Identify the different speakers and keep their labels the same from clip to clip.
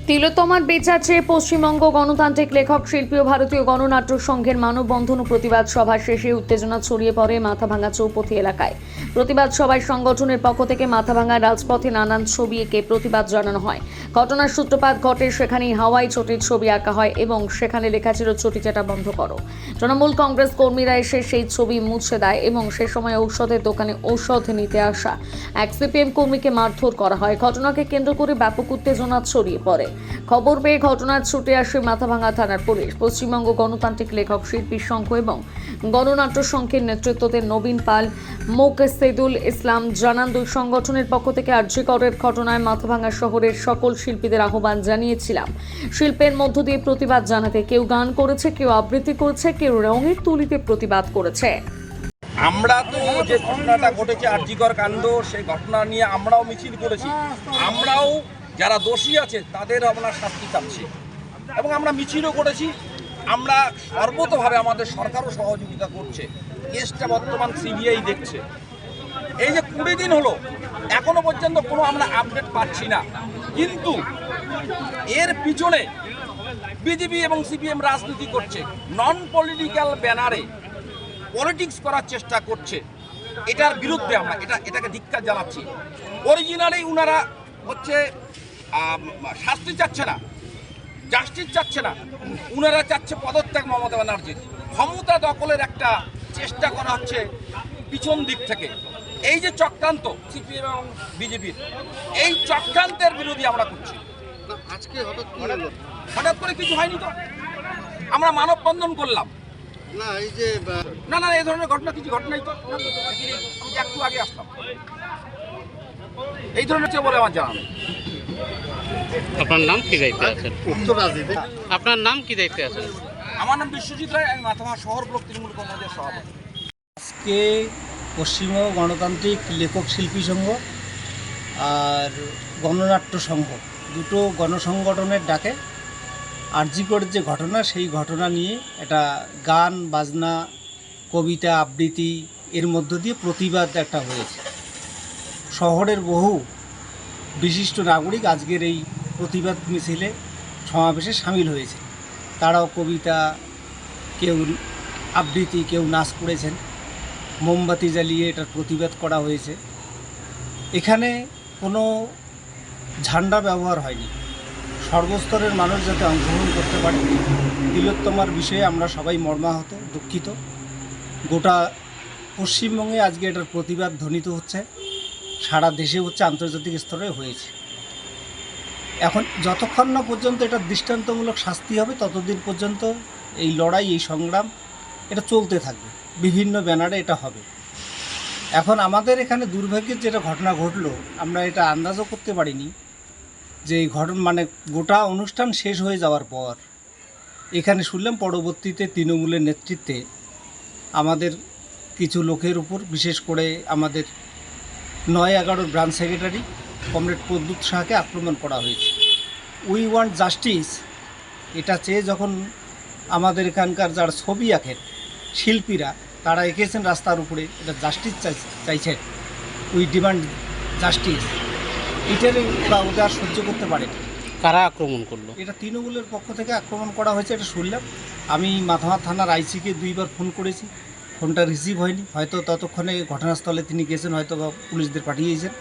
Speaker 1: তিলোত্তমার বেচাচ্ছে পশ্চিমবঙ্গ গণতান্ত্রিক লেখক শিল্পী ও ভারতীয় গণনাট্য সংঘের মানববন্ধন ও প্রতিবাদ সভা শেষে উত্তেজনা ছড়িয়ে পড়ে মাথাভাঙা চৌপথি এলাকায়। প্রতিবাদ সভায় সংগঠনের পক্ষ থেকে মাথাভাঙা রাজপথে নানান ছবি এঁকে প্রতিবাদ জানানো হয়। ঘটনার সূত্রপাত ঘটে সেখানেই হাওয়াই চটির ছবি আঁকা হয় এবং সেখানে লেখা ছিল চটি চাটা বন্ধ করো। তৃণমূল কংগ্রেস কর্মীরা এসে সেই ছবি মুছে দেয় এবং সে সময় ঔষধের দোকানে ঔষধ নিতে আসা এক সিপিএম কর্মীকে মারধর করা হয়। ঘটনাকে কেন্দ্র করে ব্যাপক উত্তেজনা ছড়িয়ে পড়ে। খবর পেয়ে ঘটনার ছুটে আসে মাথাভাঙা থানার পুলিশ। পশ্চিমবঙ্গ গণতান্ত্রিক লেখক শিল্পী সংঘ এবং গণনাট্য সংঘের নেতৃত্বে নবীন পাল, মোকসেদুল ইসলাম জানান, দুই সংগঠনের পক্ষ থেকে আরজিকরের ঘটনায় মাথাভাঙা শহরের সকল শিল্পীদের আহ্বান জানিয়েছিলাম শিল্পের মধ্য দিয়ে প্রতিবাদ জানাতে। কেউ গান করেছে, কেউ আবৃত্তি করেছে, কেউ রঙের তুলিতে প্রতিবাদ করেছে।
Speaker 2: আমরা তো যে ঘটনাটা ঘটেছে আরজিকর কাণ্ড, সেই ঘটনা নিয়ে আমরাও মিছিল করেছি। আমরাও যারা দোষী আছে তাদের আমরা শাস্তি চাচ্ছি এবং আমরা মিছিলও করেছি। আমরা সর্বতভাবে আমাদের সরকারও সহযোগিতা করছে। কেসটা বর্তমান সিবিআই দেখছে। এই যে 20 দিন হলো এখনো পর্যন্ত কোনো আমরা আপডেট পাচ্ছি না, কিন্তু এর পিছনে বিজেপি এবং সিপিএম রাজনীতি করছে, নন পলিটিক্যাল ব্যানারে পলিটিক্স করার চেষ্টা করছে। এটার বিরুদ্ধে আমরা এটাকে ধিক্কার জানাচ্ছি। অরিজিনালি উনারা হচ্ছে শাস্তি চাচ্ছে না, জাস্টিস চাচ্ছে না, উনারা চাচ্ছে পদত্যাগ মমতা ব্যানার্জির। ক্ষমতা দখলের একটা চেষ্টা করা হচ্ছে পিছন দিক থেকে। এই যে চক্রান্ত সিপিএম এবং বিজেপির, এই চক্রান্তের বিরোধী আমরা করছি।
Speaker 3: আজকে
Speaker 2: হঠাৎ করে কিছু হয়নি তো, আমরা মানববন্ধন করলাম।
Speaker 3: না এই যে
Speaker 2: না এই ধরনের ঘটনা কিছু ঘটনাই তো, আমি একটু আগে আসলাম। এই ধরনের বলে আমার জানা নেই।
Speaker 4: আপনার নাম কি দায়িত্বে আছেন?
Speaker 3: উত্তর রাজনীতি।
Speaker 4: আপনার নাম কি দায়িত্বে আছেন?
Speaker 2: আমার নাম বিশ্বজিৎ রায়, আমি মাথাভাঙা শহর ব্লক তৃণমূল কংগ্রেসের সভাপতি।
Speaker 5: আজকে পশ্চিমবঙ্গ গণতান্ত্রিক লেখক শিল্পী সংঘ আর গণনাট্য সংঘ দুটো গণসংগঠনের ডাকে আরজিকর যে ঘটনা, সেই ঘটনা নিয়ে একটা গান বাজনা, কবিতা আবৃত্তি এর মধ্য দিয়ে প্রতিবাদ একটা হয়েছে। শহরের বহু বিশিষ্ট নাগরিক আজকের এই প্রতিবাদ মিছিলে সমাবেশে সামিল হয়েছে। তারাও কবিতা, কেউ আবৃত্তি, কেউ নাচ করেছেন। মোমবাতি জ্বালিয়ে এটার প্রতিবাদ করা হয়েছে। এখানে কোনো ঝান্ডা ব্যবহার হয়নি। সর্বস্তরের মানুষ যাতে অংশগ্রহণ করতে পারে। তিলোত্তমার বিষয়ে আমরা সবাই মর্মাহত, দুঃখিত। গোটা পশ্চিমবঙ্গে আজকে এটার প্রতিবাদ ধ্বনিত হচ্ছে, সারা দেশে হচ্ছে, আন্তর্জাতিক স্তরে হয়েছে। এখন যতক্ষণ না পর্যন্ত এটা দৃষ্টান্তমূলক শাস্তি হবে ততদিন পর্যন্ত এই লড়াই, এই সংগ্রাম এটা চলতে থাকবে। বিভিন্ন ব্যানারে এটা হবে। এখন আমাদের এখানে দুর্ভাগ্যের যেটা ঘটনা ঘটলো, আমরা এটা আন্দাজও করতে পারিনি যে এই ঘটনা গোটা অনুষ্ঠান শেষ হয়ে যাওয়ার পর এখানে শুনলাম পরবর্তীতে তৃণমূলের নেতৃত্বে আমাদের কিছু লোকের উপর, বিশেষ করে আমাদের 9-11 ব্রাঞ্চ সেক্রেটারি কমরেড প্রদ্যুৎ শাহকে আক্রমণ করা হয়েছে। উই ওয়ান্ট জাস্টিস এটা চেয়ে যখন আমাদের এখানকার যারা ছবি আঁকেন শিল্পীরা, তারা এঁকেছেন রাস্তার উপরে, এটা জাস্টিস চাইছেন, উই ডিমান্ড জাস্টিস, এটার ওরা সহ্য করতে পারে।
Speaker 4: কারা আক্রমণ করলো?
Speaker 5: এটা তৃণমূলের পক্ষ থেকে আক্রমণ করা হয়েছে, এটা শুনলাম। আমি মাথাভাঙা থানার আইসিকে 2বার ফোন করেছি, ফোনটা রিসিভ হয়নি। হয়তো ততক্ষণে ঘটনাস্থলে তিনি গেছেন, হয়তো বা পুলিশদের পাঠিয়েছেন।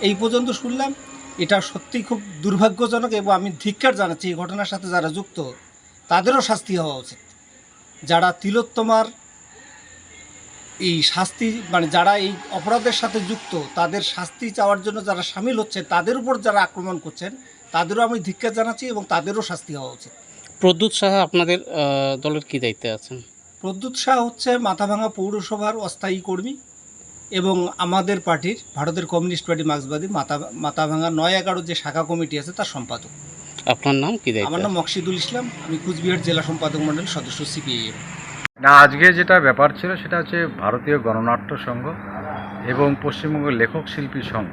Speaker 5: এই পর্যন্ত শুনলাম। এটা সত্যি খুব দুর্ভাগ্যজনক এবং আমি ধিক্কার জানাচ্ছি এই ঘটনার সাথে যারা যুক্ত তাদেরও শাস্তি হওয়া উচিত। যারা তিলোত্তমার এই শাস্তি যারা এই অপরাধের সাথে যুক্ত, তাদের শাস্তি চাওয়ার জন্য যারা সামিল হচ্ছে, তাদের উপর যারা আক্রমণ করছেন তাদেরও আমি ধিক্কার জানাচ্ছি এবং তাদেরও শাস্তি হওয়া উচিত।
Speaker 4: প্রদ্যুৎ সাহা আপনাদের দলের কি দায়িত্বে আছেন?
Speaker 5: প্রদ্যুৎ শাহ হচ্ছে মাথাভাঙা পৌরসভার অস্থায়ী কর্মী এবং আমাদের পার্টির, ভারতের কমিউনিস্ট পার্টি মার্ক্সবাদী মাথাভাঙা 9-11 যে শাখা কমিটি আছে তার সম্পাদক।
Speaker 4: আপনার নাম কি দায়িত্বে?
Speaker 5: আমার নাম মকসিদুল ইসলাম, আমি কুচবিহার জেলা সম্পাদক মণ্ডল সদস্য সিপিআইএম।
Speaker 6: না, আজকে যেটা ব্যাপার ছিল সেটা হচ্ছে ভারতীয় গণনাট্য সংঘ এবং পশ্চিমবঙ্গ লেখক শিল্পী সংঘ,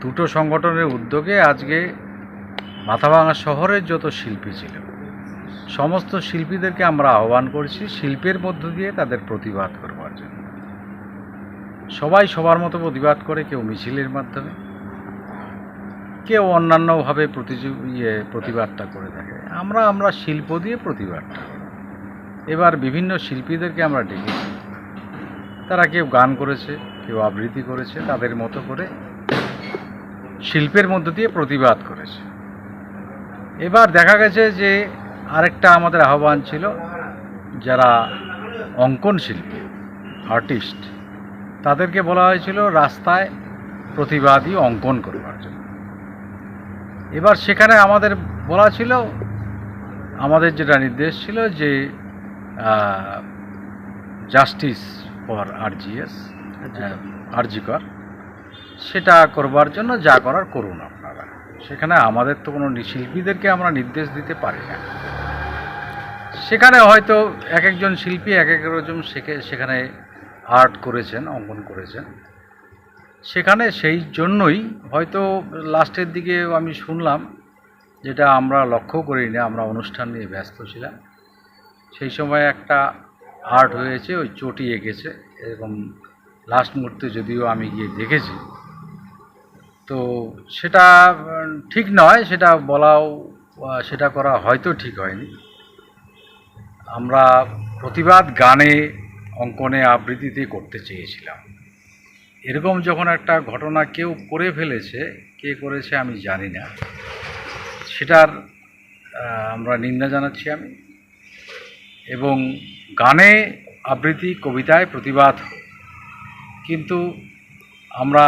Speaker 6: দুটো সংগঠনের উদ্যোগে আজকে মাথাভাঙা শহরের যত শিল্পী ছিল সমস্ত শিল্পীদেরকে আমরা আহ্বান করছি শিল্পের মধ্য দিয়ে তাদের প্রতিবাদ করবার জন্য। সবাই সবার মতো প্রতিবাদ করে, কেউ মিছিলের মাধ্যমে, কেউ অন্যান্যভাবে প্রতিবাদটা করে থাকে। আমরা শিল্প দিয়ে প্রতিবাদটা করি। এবার বিভিন্ন শিল্পীদেরকে আমরা ডেকেছি, তারা কেউ গান করেছে, কেউ আবৃত্তি করেছে, তাদের মতো করে শিল্পের মধ্য দিয়ে প্রতিবাদ করেছে। এবার দেখা গেছে যে আরেকটা আমাদের আহ্বান ছিল, যারা অঙ্কন শিল্পী আর্টিস্ট তাদেরকে বলা হয়েছিল রাস্তায় প্রতিবাদী অঙ্কন করবার জন্য। এবার সেখানে আমাদের বলা ছিল, আমাদের যেটা নির্দেশ ছিল যে জাস্টিস ফর আরজিকর সেটা করবার জন্য যা করার করুন আপনারা। সেখানে আমাদের তো কোনো শিল্পীদেরকে আমরা নির্দেশ দিতে পারি না। সেখানে হয়তো এক একজন শিল্পী এক এক রকম সেখানে আর্ট করেছেন, অঙ্কন করেছেন। সেখানে সেই জন্যই হয়তো লাস্টের দিকে আমি শুনলাম, যেটা আমরা লক্ষ্য করিনি, আমরা অনুষ্ঠান নিয়ে ব্যস্ত ছিলাম, সেই সময় একটা আর্ট হয়েছে, ওই চটি এঁকেছে এরকম। লাস্ট মুহূর্তে যদিও আমি গিয়ে দেখেছি, তো সেটা ঠিক নয়, সেটা বলাও, সেটা করা হয়তো ঠিক হয়নি। আমরা প্রতিবাদ গানে, অঙ্কনে, আবৃত্তিতে করতে চেয়েছিলাম। এরকম যখন একটা ঘটনা কেউ করে ফেলেছে, কে করেছে আমি জানি না, সেটার আমরা নিন্দা জানাচ্ছি আমি। এবং গানে, আবৃত্তি, কবিতায় প্রতিবাদ, কিন্তু আমরা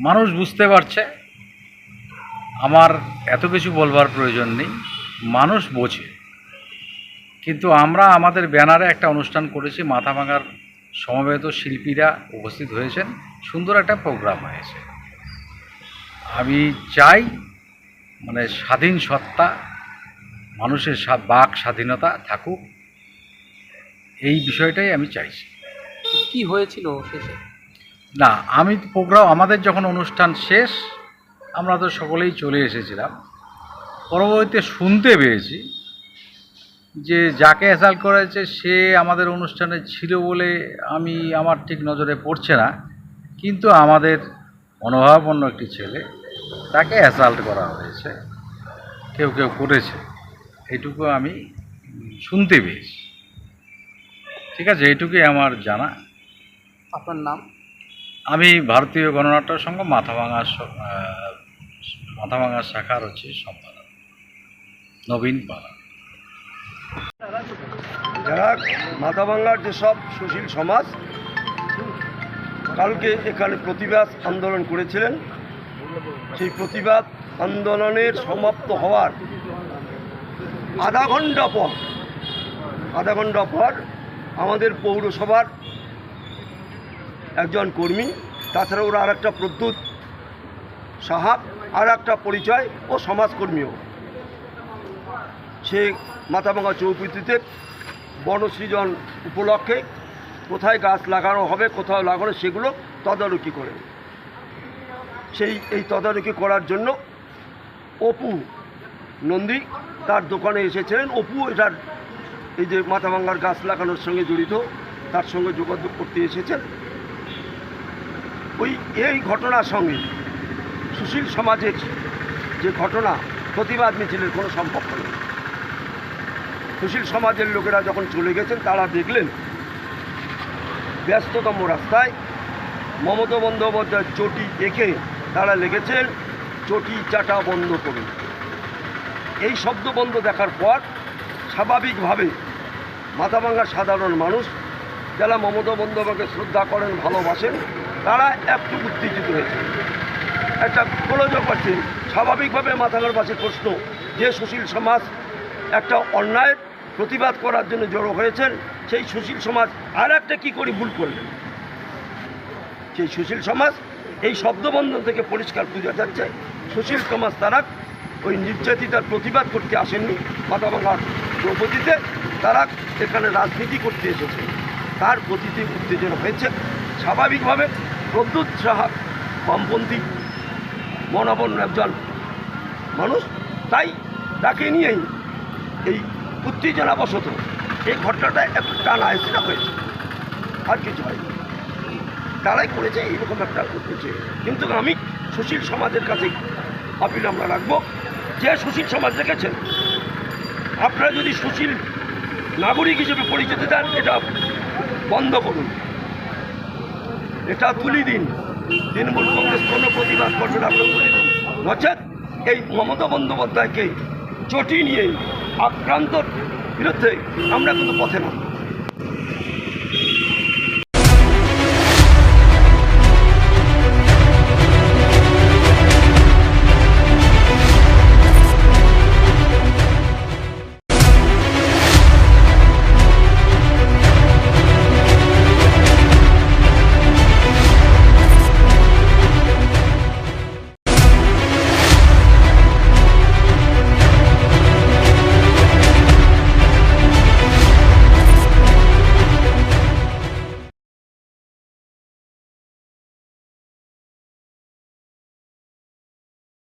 Speaker 6: মানুষ বুঝতে পারছে, আমার এত কিছু বলবার প্রয়োজন নেই, মানুষ বোঝে। কিন্তু আমরা আমাদের ব্যানারে একটা অনুষ্ঠান করেছি, মাথাভাঙার সমবেত শিল্পীরা উপস্থিত হয়েছেন, সুন্দর একটা প্রোগ্রাম হয়েছে। আমি চাই মানে স্বাধীন সত্তা, মানুষের বাক স্বাধীনতা থাকুক, এই বিষয়টাই আমি চাইছি।
Speaker 4: কি হয়েছিল শেষে?
Speaker 6: না, আমি প্রোগ্রাম, আমাদের যখন অনুষ্ঠান শেষ, আমরা তো সকলেই চলে এসেছিলাম। পরবর্তীতে শুনতে পেয়েছি যে যাকে অ্যাসাল্ট করেছে সে আমাদের অনুষ্ঠানে ছিল বলে আমার ঠিক নজরে পড়ছে না, কিন্তু আমাদের মনোভাবাপন্ন একটি ছেলে, তাকে অ্যাসাল্ট করা হয়েছে, কেউ কেউ করেছে, এইটুকু আমি শুনতে পেয়েছি। ঠিক আছে, এইটুকুই আমার জানা।
Speaker 4: আপনার নাম?
Speaker 6: আমি ভারতীয় গণনাট্য সংঘ মাথাভাঙা শাখার সম্পাদক নবীন পাড়া।
Speaker 7: যারা মাথাভাঙার যেসব সুশীল সমাজ কালকে এখানে প্রতিবাদ আন্দোলন করেছিলেন, সেই প্রতিবাদ আন্দোলনের সমাপ্ত হওয়ার আধা ঘন্টা পর আমাদের পৌরসভার একজন কর্মী, তাছাড়া ওরা আর একটা প্রদ্যুৎ সাহা, আর একটা পরিচয় ও সমাজকর্মীও, সে মাথাভাঙা চৌপতিতে বনসৃজন উপলক্ষে কোথায় গাছ লাগানো হবে, কোথাও লাগানো, সেগুলো তদারকি করে। এই তদারকি করার জন্য অপু নন্দী তার দোকানে এসেছিলেন। অপু এটার এই যে মাথাভাঙার গাছ লাগানোর সঙ্গে জড়িত, তার সঙ্গে যোগাযোগ করতে এসেছেন। এই ঘটনার সঙ্গে সুশীল সমাজের যে ঘটনা, প্রতিবাদ মিছিলের কোনো সম্পর্ক নেই। সুশীল সমাজের লোকেরা যখন চলে গেছেন, তারা দেখলেন ব্যস্ততম রাস্তায় মমতা বন্দ্যোপাধ্যায়ের চটি এঁকে তারা লিখেছেন, চটি চাটা বন্ধ করুন। এই শব্দ বন্ধ দেখার পর স্বাভাবিকভাবে মাথাভাঙার সাধারণ মানুষ, যারা মমতা বন্দ্যোপাধ্যায়কে শ্রদ্ধা করেন, ভালোবাসেন, তারা একটু উত্তেজিত হয়েছে, একটা গোলযোগ করছে। স্বাভাবিকভাবে মাথাভাঙাবাসীর প্রশ্ন যে সুশীল সমাজ একটা অন্যায়ের প্রতিবাদ করার জন্য জড়ো হয়েছেন, সেই সুশীল সমাজ আর একটা কী করে ভুল করলেন? সেই সুশীল সমাজ এই শব্দবন্ধন থেকে পরিষ্কার বোঝা যাচ্ছে, সুশীল সমাজ তারা ওই নির্যাতিতার প্রতিবাদ করতে আসেননি মাথাভাঙার চৌপতিতে, তারা এখানে রাজনীতি করতে এসেছে। তার প্রতিতে উত্তেজনা হয়েছে। স্বাভাবিকভাবে প্রদ্যুৎ সাহা বামপন্থী মনোবন্য একজন মানুষ, তাই তাকে নিয়েই এই উত্তেজনাবশত এই ঘটনাটা একটু টানা হেঁচড়া হয়েছে, আর কিছু হয়নি। তারাই করেছে, এইরকম একটা করতেছে। কিন্তু আমি সুশীল সমাজের কাছে আপিল আমরা রাখবো, যে সুশীল সমাজ রেখেছেন আপনারা যদি সুশীল নাগরিক হিসেবে পরিচিত দেন এটা বন্ধ করুন, এটা তুলি দিন। তৃণমূল কংগ্রেস কোনো প্রতিবাদ করবে না, আপনারা তুলে দিন। নচেত এই মমতা বন্দ্যোপাধ্যায়কে চটি নিয়ে আক্রান্তর বিরুদ্ধে আমরা কিন্তু পথে নামব।